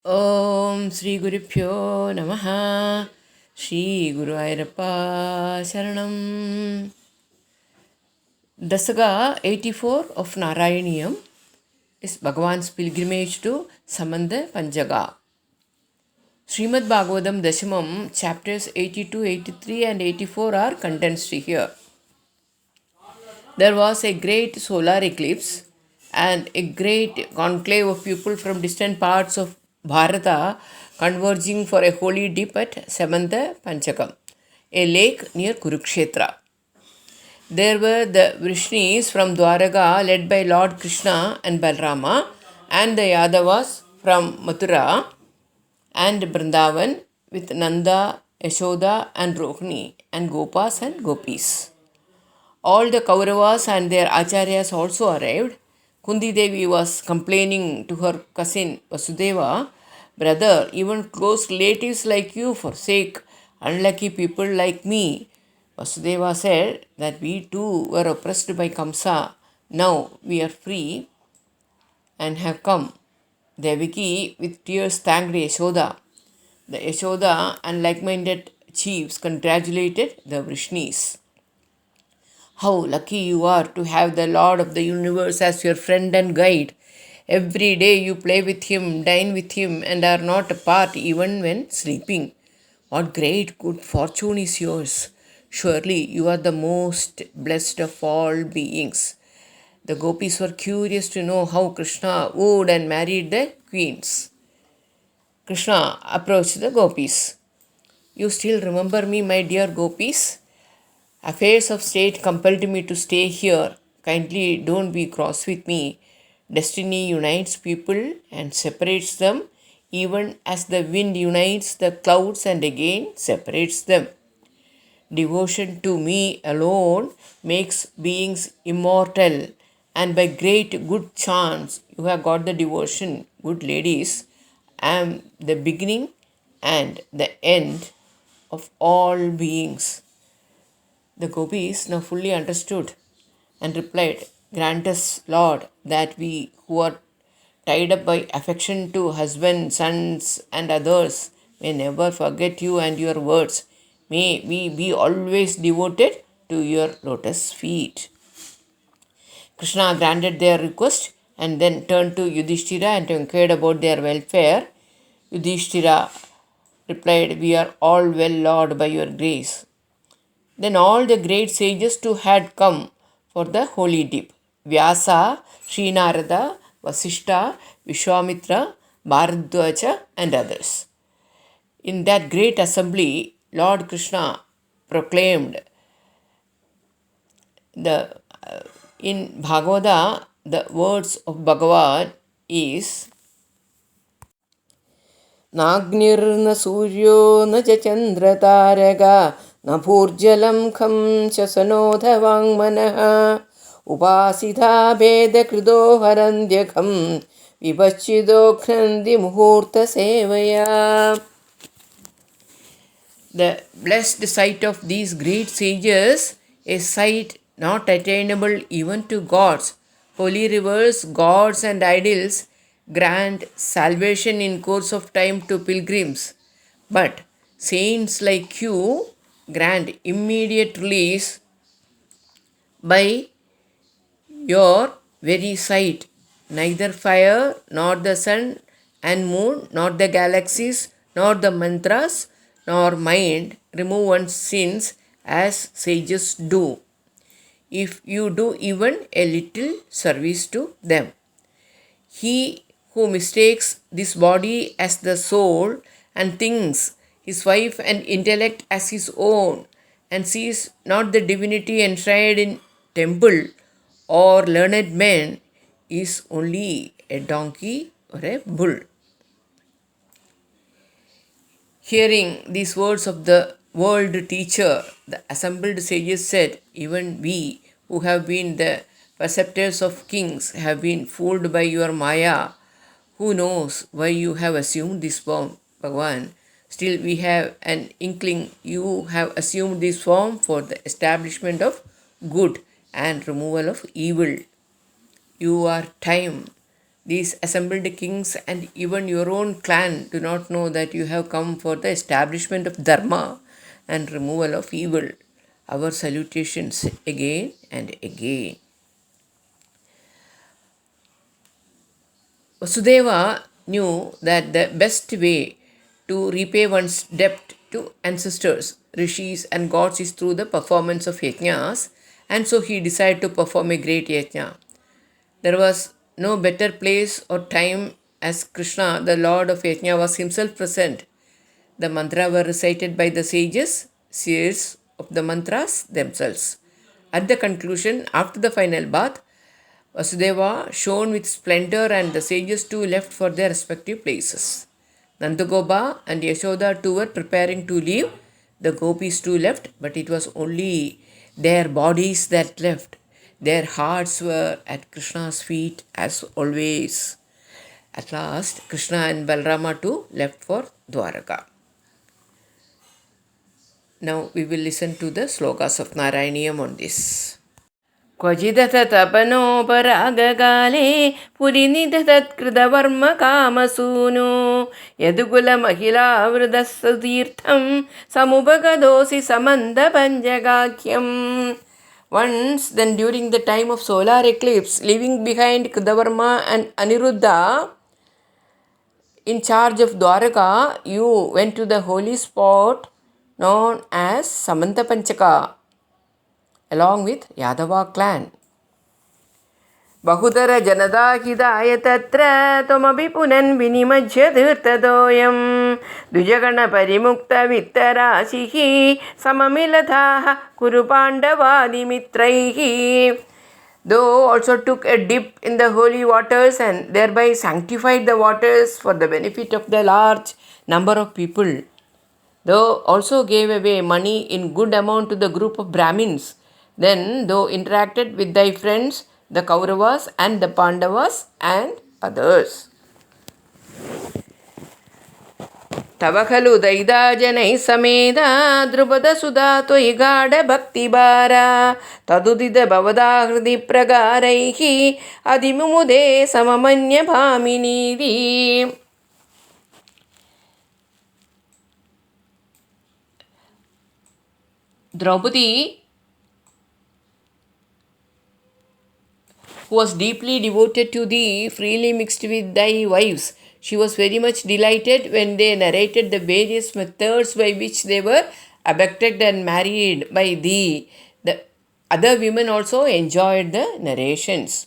Om Sri Gurupyo Namaha. Sri Guru Ayyappa Sharanam. Dasaga 84 of Narayaneeyam is Bhagavan's pilgrimage to Samantha Panchaka. Srimad Bhagavatam Dashamam chapters 82, 83 and 84 are condensed here. There was a great solar eclipse and a great conclave of people from distant parts of Bharata converging for a holy dip at Samantha Panchakam, a lake near Kurukshetra. There were the Vrishnis from Dwaraka led by Lord Krishna and Balrama, and the Yadavas from Mathura and Vrindavan with Nanda, Yashoda and Rohini, and Gopas and Gopis. All the Kauravas and their acharyas also arrived. Kundi Devi was complaining to her cousin Vasudeva, "Brother, even close relatives like you forsake unlucky people like me." Vasudeva said that we too were oppressed by Kamsa. Now we are free and have come. Devaki with tears thanked Yashoda. The Yashoda and like-minded chiefs congratulated the Vrishnis. "How lucky you are to have the Lord of the universe as your friend and guide. Every day you play with him, dine with him, and are not apart even when sleeping. What great good fortune is yours. Surely you are the most blessed of all beings." The gopis were curious to know how Krishna wooed and married the queens. Krishna approached the gopis. "You still remember me, my dear gopis? Affairs of state compelled me to stay here. Kindly don't be cross with me. Destiny unites people and separates them, even as the wind unites the clouds and again separates them. Devotion to me alone makes beings immortal, and by great good chance you have got the devotion. Good ladies, I am the beginning and the end of all beings." The gopis now fully understood and replied, "Grant us, Lord, that we who are tied up by affection to husbands, sons, and others may never forget you and your words. May we be always devoted to your lotus feet." Krishna granted their request and then turned to Yudhishthira and inquired about their welfare. Yudhishthira replied, "We are all well, Lord, by your grace." Then all the great sages too had come for the holy dip: Vyasa, Srinarada, Vasishta, Vishwamitra, Bharadwaja, and others. In that great assembly, Lord Krishna proclaimed in Bhagavata, the words of Bhagavan is "Nagnirna suryo na cha chandra taraga na bhurjalam kham shasanodha vangmanaha upasitha veda krido harandyakam vibhachido khrandi muhurta sevaya." The blessed sight of these great sages, a sight not attainable even to gods. Holy rivers, gods and idols grant salvation in course of time to pilgrims, but saints like you grant immediate release by your very sight. Neither fire, nor the sun and moon, nor the galaxies, nor the mantras, nor mind remove one's sins as sages do, if you do even a little service to them. He who mistakes this body as the soul and thinks his wife and intellect as his own, and sees not the divinity enshrined in temple or learned men, is only a donkey or a bull. Hearing these words of the world teacher, the assembled sages said, "Even we who have been the preceptors of kings have been fooled by your Maya. Who knows why you have assumed this form, Bhagavan? Still, we have an inkling you have assumed this form for the establishment of good and removal of evil. You are time, these assembled kings and even your own clan do not know that you have come for the establishment of dharma and removal of evil. Our salutations again and again. Vasudeva knew that the best way to repay one's debt to ancestors, rishis, and gods is through the performance of yajnas, and so he decided to perform a great yajna. There was no better place or time as Krishna, the Lord of Yajna, was himself present. The mantra were recited by the sages, seers of the mantras themselves. At the conclusion, after the final bath, Vasudeva shone with splendor and the sages too left for their respective places. Nandagopa and Yashoda too were preparing to leave. The gopis too left, but it was only their bodies that left. Their hearts were at Krishna's feet as always. At last, Krishna and Balrama too left for Dwaraka. Now we will listen to the slokas of Narayaneeyam on this. क्वचिदथ तपनोपरागकाले पुरिनिदधत्कृतवर्मकामसूनो यदुकुलमहिलावृतस्तीर्थं समुपगतोऽसि समन्तपञ्चगाख्यम्. Once, then during the time of solar eclipse, leaving behind Kridavarma and Aniruddha in charge of Dwaraka, you went to the holy spot known as Samantha Panchaka along with Yadava clan. Bahudara Janadahidaya Tatra Tomabi Punan Vinimajya Tirtadoyam Dujagana Parimukta Vittarasihi Samamilatha Kurupandavadi Mitraihi. Though also took a dip in the holy waters and thereby sanctified the waters for the benefit of the large number of people. Though also gave away money in good amount to the group of Brahmins. Then, though interacted with thy friends, the Kauravas and the Pandavas and others. Tavakalu Daida Janai Sameda Drupada Sudha Toigada Bhakti Bara Tadudida Bhavada Hridi Pragaraihi Adimumude Samamanya Bhaminidi. Draupadi, who was deeply devoted to thee, freely mixed with thy wives. She was very much delighted when they narrated the various methods by which they were abducted and married by thee. The other women also enjoyed the narrations.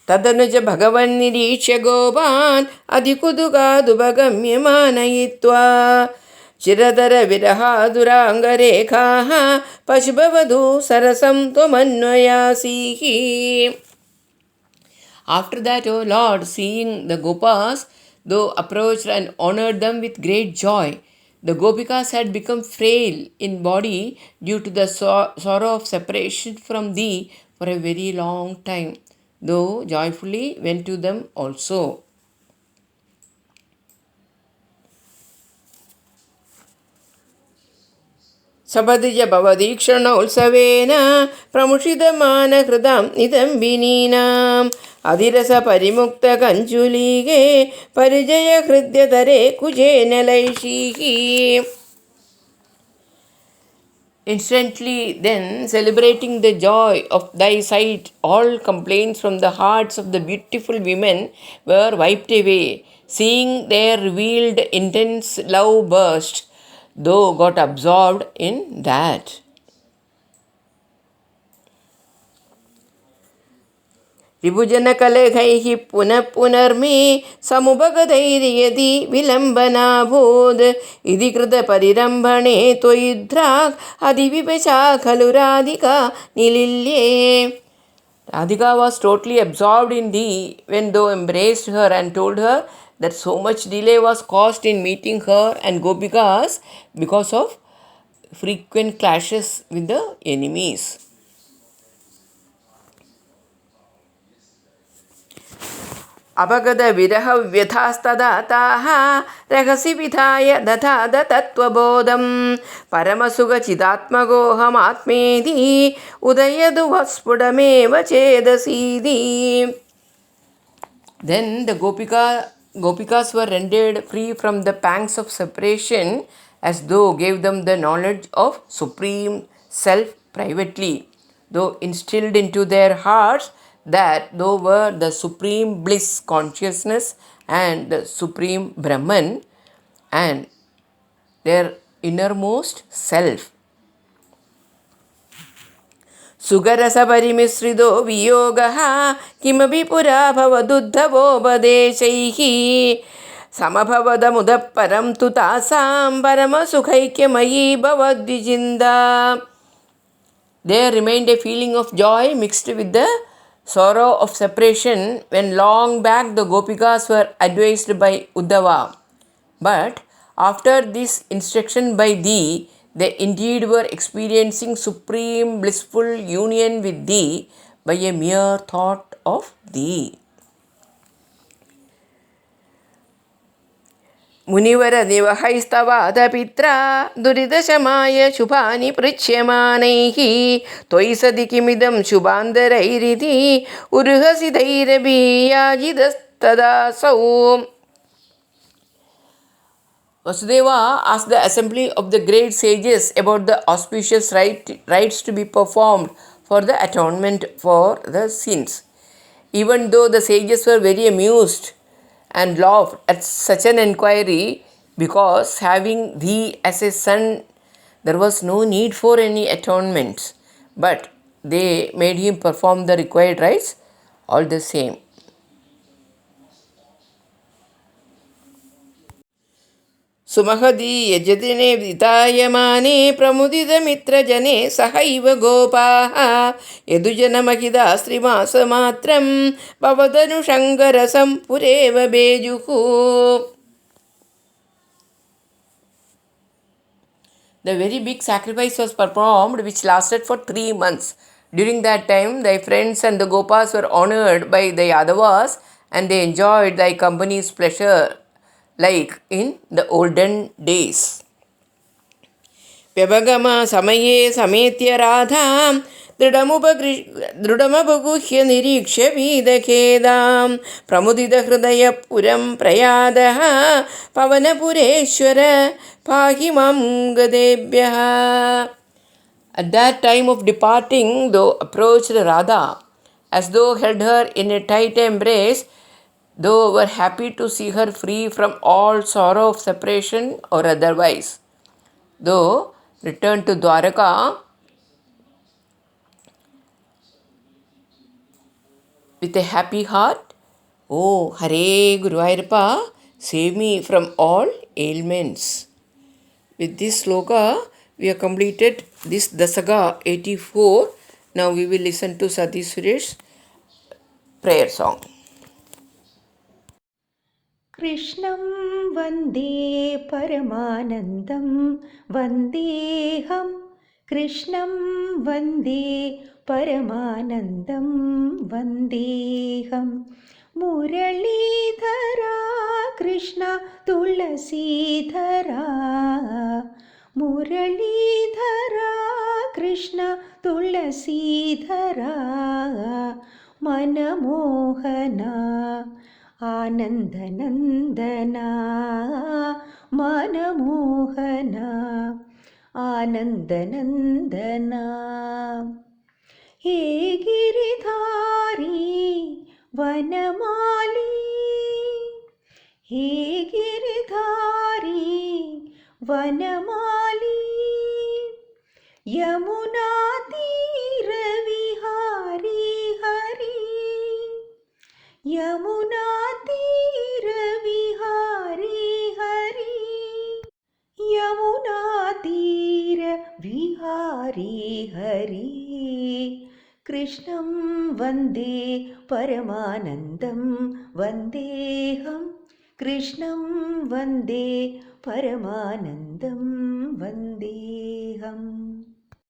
Tadanuja Bhagavan Nirisha Gopan Adikudugadubagamyamanayitva Chiradara Viraha Durangarekha Pashubhavadu Sarasam Tomanvayasihi. After that, O Lord, seeing the Gopas, though approached and honored them with great joy, the Gopikas had become frail in body due to the sorrow of separation from thee for a very long time, though joyfully went to them also. Sabadija Bhavadikshana Ulsavena Pramushidamana Hridam Nidam Vininam Adirasa Parimukta Kanchulige Parijaya Hridyatare Kujena Laishihi. Instantly then, celebrating the joy of thy sight, all complaints from the hearts of the beautiful women were wiped away. Seeing their revealed intense love burst, though got absorbed in that. Vibhujana Kalagaihi Punarme Samubagadairi Vilambana Bod Idikrita Parirambane Toidrak Adivipecha Kaluradika Nililye. Radhika was totally absorbed in thee when thou embraced her and told her that so much delay was caused in meeting her and Gopikas because of frequent clashes with the enemies. अपगत विरह व्यथास्तदा ताः रहसि विधाय दधाद तत्त्वबोधं परमसुखचिदात्मगोऽहमात्मेति उदयदु स्फुटमेव चेदसीति. Then the Gopikas were rendered free from the pangs of separation as though gave them the knowledge of Supreme Self privately, though instilled into their hearts that thou were the Supreme Bliss consciousness and the Supreme Brahman and their innermost self. सुगरसपरिमिश्रितो वियोगः किमपि पुरा भवदुद्धवोपदेशैः समभवदमुदः परं तु तासां परमसुखैक्यमयी भवद्विचिन्ता. There remained a feeling of joy mixed with the sorrow of separation when long back the Gopikas were advised by Uddhava. But after this instruction by thee, they indeed were experiencing supreme blissful union with thee by a mere thought of thee. मुनिवर निवहैस्तवादपित्रा दुरितशमाय शुभानि पृच्छ्यमानैः त्वयि सदि किमिदं शुभान्तरैरिति उर्हसि धैर्यबीयाजितस्तदासौ. Vasudeva asked the assembly of the great sages about the auspicious rites to be performed for the atonement for the sins. Even though the sages were very amused and laughed at such an inquiry, because having thee as a son, there was no need for any atonements, but they made him perform the required rites all the same. सुमहदी यजतिने वितायमाने प्रमुदितमित्रजने सहैव गोपाः यदुजनमहिदा श्रीमासमात्रं भवदनुशङ्करसं पुरेव बेजुः. The very big sacrifice was performed which lasted for 3 months. During that time, thy friends and the Gopas were honored by the Yadavas and they enjoyed thy company's pleasure like in the olden days. Vyabhagama samaye sametya radham दृढमपगुह्य निरीक्ष्य वीदखेदां प्रमुदितहृदय पुरं प्रयादः पवनपुरेश्वर पाहि मां गदेभ्यः. At that time of departing, thou approached Radha as though held her in a tight embrace. Thou were happy to see her free from all sorrow of separation or otherwise. Thou returned to Dwaraka with a happy heart. Oh, Hare Guruvayurappa, save me from all ailments. With this sloka, we have completed this Dasaga 84. Now we will listen to Sati Suresh's prayer song. कृष्णं वन्दे परमानन्दं वन्देऽहं कृष्णं वन्दे परमानन्दं वन्देऽहं मुरलीधरा कृष्ण तुलसीधरा मुरलीधरा कृष्ण तुलसीधरा मनमोहना आनन्दनन्दना मनमोहना आनन्दनन्दना हे गिरिधारी वनमाली हे गिरिधारी वनमाली यमुना तीरविहारी हरि यमुना तीरविहारी हरि यमुना तीरविहारी हरि कृष्णं वन्दे परमानन्दं वन्देऽहं कृष्णं वन्दे परमानन्दं वन्देऽहम्.